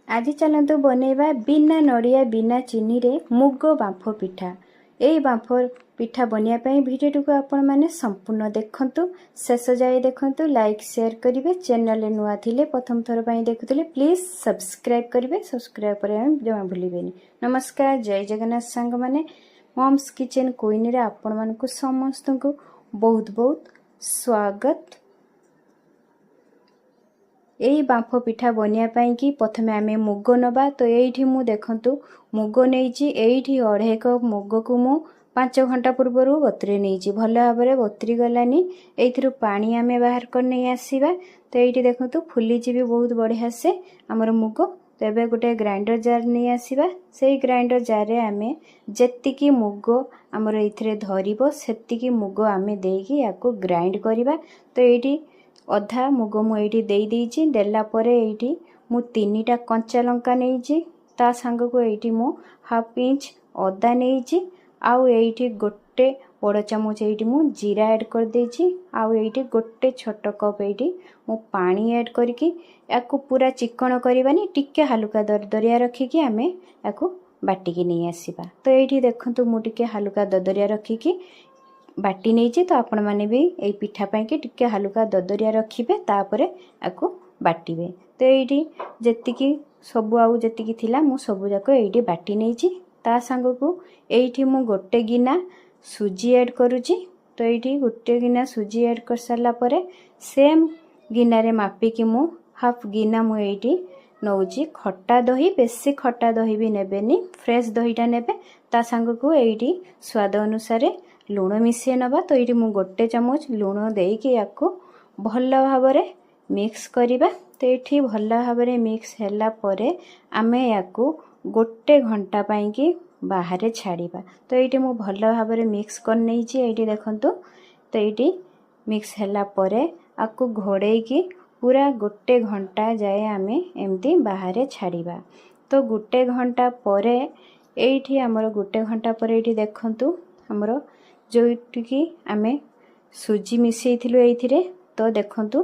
आज चलतु बनैबा बिना नड़िया बिना चीनी रे मुग बांफ पिठा। यही बांफ पिठा बनवाई भिडियो को आपण मैंने संपूर्ण देखंतु, शेष जाए देखंतु, लाइक शेयर करेंगे। चैनल नुआ थिले प्रथम थर पर देखुले प्लीज सब्सक्राइब करेंगे, सब्सक्राइब करने जमा भूलें। नमस्कार, जय जगन्नाथ सांग मैंने मम्स किचन क्वीन रे आपण मानकु समस्त को बहुत बहुत स्वागत। यही बांफ पिठा बनवाई कि प्रथमे आम मुग नवा। तो ये मु देखु मुग नहीं, ये 2.5 कप मुग को मु 5 घंटा पूर्व बतुरे नहीं, भल भाव में बतुरी गलानी। ये पानी आम बाहर कर नहीं आसवा। तो ये देखु फुली भी बहुत बढ़िया से आमर मुग। तो ये गोटे ग्राइंडर जार नहीं आसवा, से ग्राइंडर जार आम जी मुग आमर ये धरब से मुग आम देकी या ग्राइंड करवा। तो ये अधा मुग मुझे देदेची, देला परे ये मु 3टा कंचा लंका नहीं, ता सांग को ये मु 1/2 इंच अदा नहीं, आउ ये गोटे बड़ चामच ये मु जीरा ऐड कर देची, आउ ये गोटे छोट कप ये मु पानी ऐड करके या पूरा चिकन करवानी, टिके हल्का दरदरिया रखिकी आम या बाटिकी नहीं आसवा। तो ये देखु मुझे हल्का दरदरिया रखिकी बाटी नहीं। तो आपण मैंने भी ये पिठा पाई टिके हल्का दरदरिया रखिए, तापर या बाटिबे। तो ये जी सबू आउ जी थिला मु सबू जाक ये बाटी नहीं। ता सांग को ये मु गोटे गिना सुजी ऐड करुची। तो ये गोटे गिना सुजी ऐड कर सारा पर सेम गिना रे मापिकी मु 1/2 गिना मु ये नौची खट्टा दही। बेसी खट्टा दही भी नेबेनी, फ्रेश दहीटा नेबे। ता सांग को ये स्वाद अनुसार लुण मिसे नवा। तो ये मु गोटे चामच लुण देकी या भल भाव में मिक्स करवा। तो ये भल भाव में मिक्स हैला परे आमे या गोटे घंटा पाई कि बाहर छाड़िबा। तो ये मु भल भाव में मिक्स कर नहीं, ये देखंतु। तो ये मिक्स हैला परे आकु घोड़ेकी पूरा गोटे घंटा जाए आमे एमती बाहर छाड़िबा। तो गोटे घंटा परे ये आमर गोटे घंटा पर ये देखंतु आमर जोटिकी आमे सुजी मिसई थिलु एइथिरे। तो देखंतु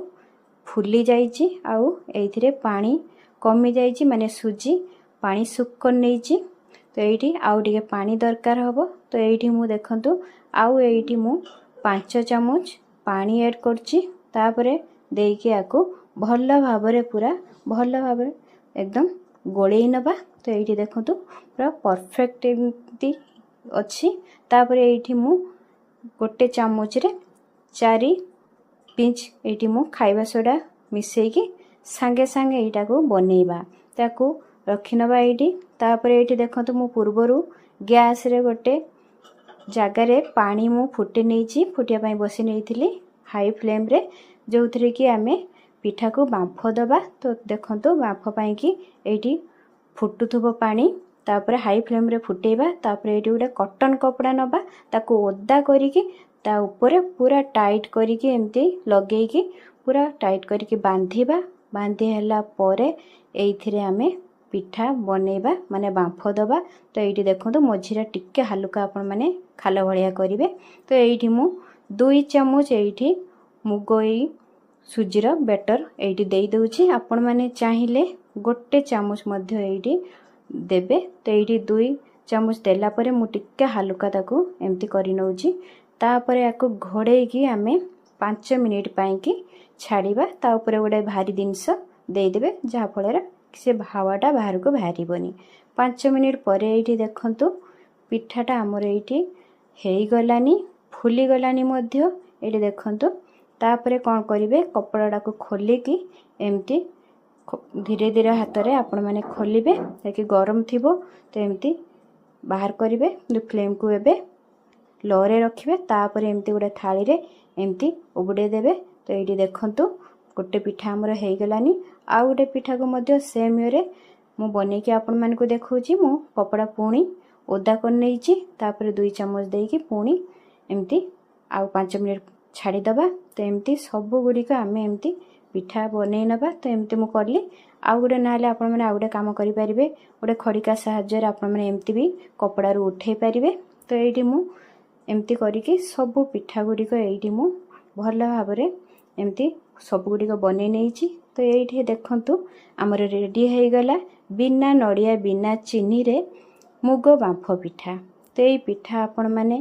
फुली जाइछि, आउ एइथिरे पानी कमी जाइछि, माने सुजी पानी सुक कर नैछि। तो एइठी आउ टिके पानी दरकार हबो। तो एइठी मु देखंतु आउ एइठी मु 5 चामच पानी ऐड करछि, तापरे देकी आकु भल भाव में पूरा भल भाव में एकदम गोळेई नबा। तो एइठी देखंतु पूरा परफेक्ट एमती अछि। तापरे एइठी मु गोटे चामच रे 4 पिंच ये मु खाइबा सोडा मिसेकी सांगे सांगे यहाँ को बनैबा, ताकू रखी नबा ये। तापर ये देखो मु पूर्वरु गैस रे गोटे जगार पानी मु फुटे नहीं, फुटिया बसी नहीं हाई फ्लेम रे, जो थी कि आमे पिठा को बांफ दबा। तो देखो बांफ पाई कि ये फुटुथुब पानी, तापर हाई फ्लेम रे फुटेबा। तापर ये गोटे कॉटन कपड़ा नबा, ताकू ओदा करिकी ता ऊपर पूरा टाइट करिकी एमती लगेकी पूरा टाइट करिकी बांधिबा। बांधि हैला परे एइथिरे आमे पिठा बनैबा, माने बांफ दबा। तो ये देखो मझीरा टिके हल्का आपण माने खाल भलिया करिवे। तो ये मु 2 चामच ये मुग सुजीर बेटर ये दे दउछि। आपण माने चाहिए गोटे चामच मध्य ये देबे। तो ये 2 चामच देला परे मु टिके हल्का ताकू एमती करि नउछि। तापर या घोड़ेकी आमे 5 मिनिट पाई छाड़िबा। ता ऊपर गोटे भारी जिनस देदेबे, जहाँ फल से हावाटा बाहर को बाहरबनी। 5 मिनिट पर ये देखंतु पिठाटा आमर ये हो गलानी, फुली गलानी मध्य। ये देखंतु तापर कौन करेंगे, कपड़ा को खोलिकी एमती धीरे धीरे हाथ में आपण मैंने खोलिबे, ताकि गरम थिबो। तो एमती बाहर करेंगे, फ्लेम को एबे लोरे रखिए। तापर एमती गोटे थाली रे एमती उबुड़े देबे। तो ये देखंतु गोटे पिठा आमर हो गलानी। आउ गोटे पिठा को मध्य सेम वे मु बनैकी आपण मानकु देखौछि। मु कपड़ा पुणी ओदा कर नैछि, तापर 2 चामच देकी पुणी एमती आउ 5 मिनिट छाड़ी दबा। तो एमती सब गुड़िक आम एमती पिठा बनै नबा। तो एमती मु करली। आउ गोटे ना आपण मैंने आउ गोटे काम करेंगे, गोटे खड़िका साहाय्य आपण मैंने एमती भी कपड़ा उठे पारे। तो ये मु एमती करिकी सब पिठा गुड़िक ये मु भल भाव में एमती ସବୁଗୁଡ଼ିକ ବନେଇ ନେଇଛି। ତ ଏଇଠି ଦେଖନ୍ତୁ ଆମର ରେଡ଼ି ହେଇଗଲା ବିନା ନଡ଼ିଆ ବିନା ଚିନିରେ ମୁଗ ବାମ୍ଫ ପିଠା। ତ ଏଇ ପିଠା ଆପଣମାନେ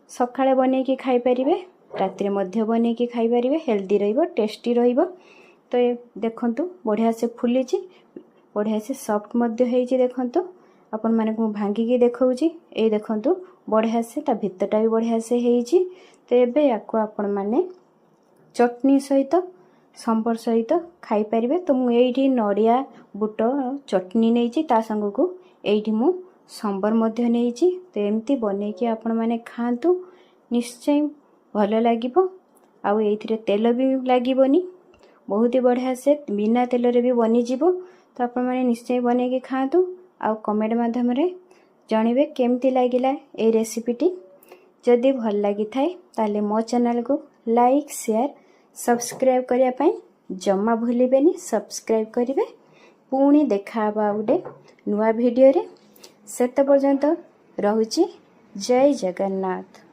ସକାଳେ ବନେଇକି ଖାଇପାରିବେ, ରାତିରେ ମଧ୍ୟ ବନେଇକି ଖାଇପାରିବେ। ହେଲ୍ଦି ରହିବ, ଟେଷ୍ଟି ରହିବ। ତ ଦେଖନ୍ତୁ ବଢ଼ିଆ ସେ ଫୁଲିଛି, ବଢ଼ିଆ ସେ ସଫ୍ଟ ମଧ୍ୟ ହେଇଛି। ଦେଖନ୍ତୁ ଆପଣମାନଙ୍କୁ ମୁଁ ଭାଙ୍ଗିକି ଦେଖାଉଛି। ଏଇ ଦେଖନ୍ତୁ ବଢ଼ିଆ ସେ ତା ଭିତରଟା ବି ବଢ଼ିଆ ସେ ହେଇଛି। ତ ଏବେ ୟାକୁ ଆପଣମାନେ ଚଟଣି ସହିତ ସମ୍ବର ସହିତ ଖାଇପାରିବେ। ତ ମୁଁ ଏଇଠି ନଡ଼ିଆ ବୁଟ ଚଟଣି ନେଇଛି, ତା ସାଙ୍ଗକୁ ଏଇଠି ମୁଁ ସମ୍ବର ମଧ୍ୟ ନେଇଛି। ତ ଏମିତି ବନେଇକି ଆପଣମାନେ ଖାଆନ୍ତୁ, ନିଶ୍ଚୟ ଭଲ ଲାଗିବ। ଆଉ ଏଇଥିରେ ତେଲ ବି ଲାଗିବନି, ବହୁତ ବଢ଼ିଆ ସେ ବିନା ତେଲରେ ବି ବନିଯିବ। ତ ଆପଣମାନେ ନିଶ୍ଚୟ ବନେଇକି ଖାଆନ୍ତୁ, ଆଉ କମେଣ୍ଟ ମାଧ୍ୟମରେ ଜଣାଇବେ କେମିତି ଲାଗିଲା ଏଇ ରେସିପିଟି। ଯଦି ଭଲ ଲାଗିଥାଏ ତାହେଲେ ମୋ ଚ୍ୟାନେଲକୁ ଲାଇକ୍ ସେୟାର ସବସ୍କ୍ରାଇବ୍ କରିବା ପାଇଁ ଜମା ଭୁଲିବେନି, ସବସ୍କ୍ରାଇବ୍ କରିବେ। ପୁଣି ଦେଖା ହେବା ଗୋଟେ ନୂଆ ଭିଡ଼ିଓରେ। ସେତେ ପର୍ଯ୍ୟନ୍ତ ରହୁଛି। ଜୟ ଜଗନ୍ନାଥ।